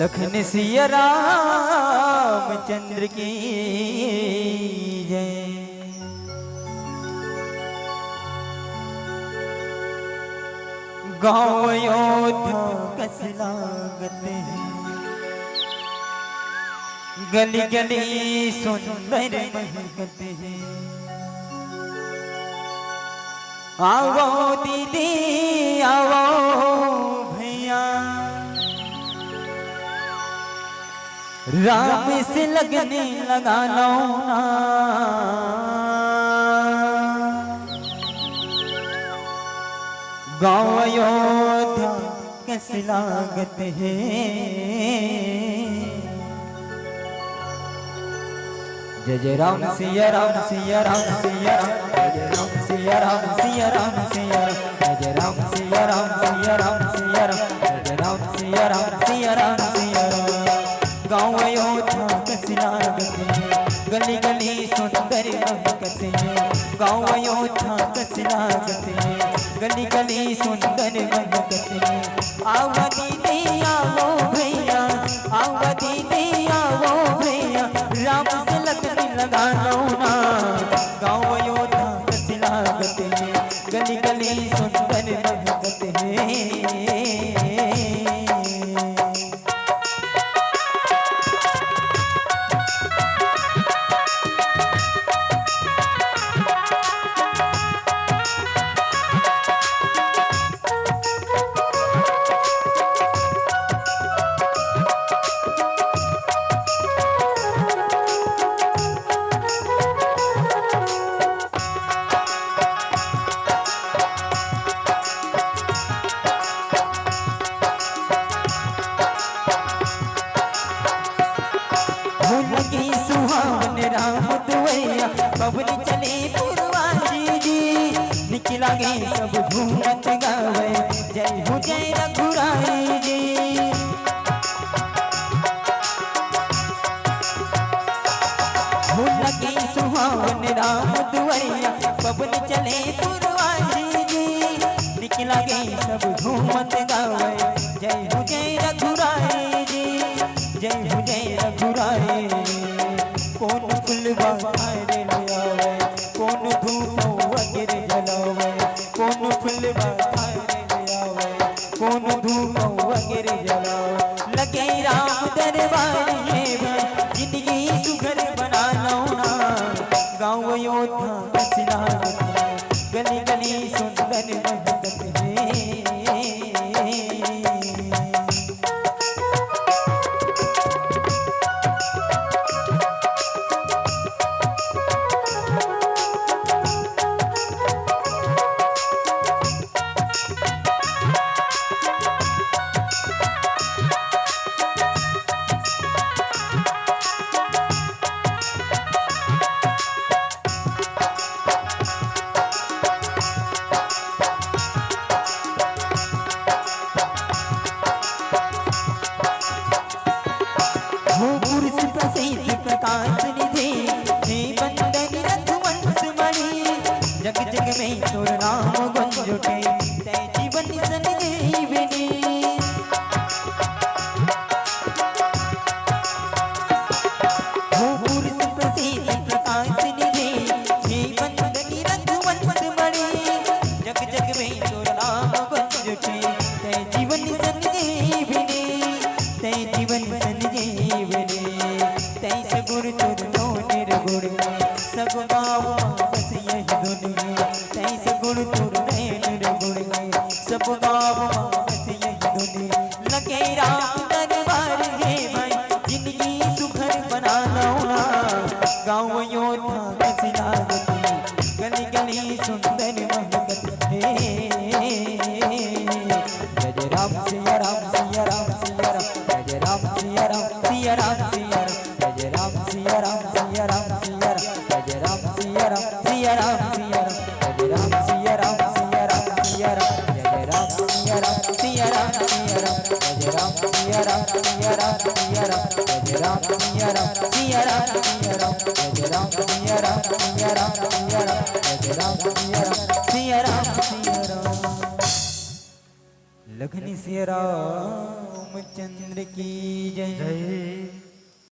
लखन सिया रामचंद्र की जय। गाँव अयोध्या कस लागत है, गली गली सुंदर महकत है। आओ दीदी आओ भैया, राम से लगने लगा लो ना। गाँव अयोध्या कैसी लागत है, जय जय राम सिया राम सिया राम सिया राम, जय राम सिया राम सिया राम सिया राम, जय राम सिया राम सिया राम सिया राम, जय राम सिया राम सिया राम सिया राम। गाँव अयोध्या कैसी लागत है, गली गली सुंदर महकत है। गाँव अयोध्या कैसी लागत है, गली गली सुंदर महकत है। आओ दीदी आओ भैया, आओ दीदी आओ भैया, राम से लगने लगा लो ना। गाँव अयोध्या कैसी लागत है, गली गली सुंदर महकत है। राम दुवैया बबली चले पुरवाजी जी, निकला गए सब झूमत गावे, जय हो जय रघुराई जी। हो लगे सुहावन राम दुवैया बबली चले पुरवाजी जी, निकला गए सब झूमत गावे, जय हो जय रघुराई जी, जय हो जय रघुराई। कौन फुलवा ले आवे, कौन धूप वगैरह जलावे, कौन फुलवा ले आवे, कौन धूप वगैरह जलावे। लगे राम दरबार ये जिंदगी सुघर बना लो ना। गाँव अयोध्या कैसी लागत है, गली गली सुंदर महकत है। प्रकाश निधि हे बंदन रघुवंश मणि, जग जग में तोर नाम गुंज उठे, तै जीवन संजीवनी। हो पुरुष प्रसिद्ध प्रकाश निधि हे बंदन रघुवंश मणि, जग जग में तोर नाम गुंज उठे, तै जीवन संजीवनी, तै जीवन संजीवनी। तैस गुण तुर नो निर्गुण में, सब गाँव बस यही धुन में। तैस गुण तुर निर्गुण में, सब गाँव बस यही धुन में। लगे राम दरबार ये भाई, जिंदगी सुखर बना लो ना। गाँव अयोध्या कैसी लागत है, गली गली सुंदर महकत है। जय जय राम सिया राम सिया राम सिया राम, जय जय राम सिया राम सिया राम सिया राम, जय राम सिया राम सिया राम सिया राम, जय राम सिया राम सिया राम सिया राम, जय राम सिया राम सिया राम सिया राम, जय राम सिया राम सिया राम सिया राम, जय राम सिया राम सिया राम सिया राम, जय राम सिया राम सिया राम सिया राम, जय राम सिया राम सिया राम सिया राम, जय राम सिया राम सिया राम सिया राम। लखनी सिया रामचंद्र की जय।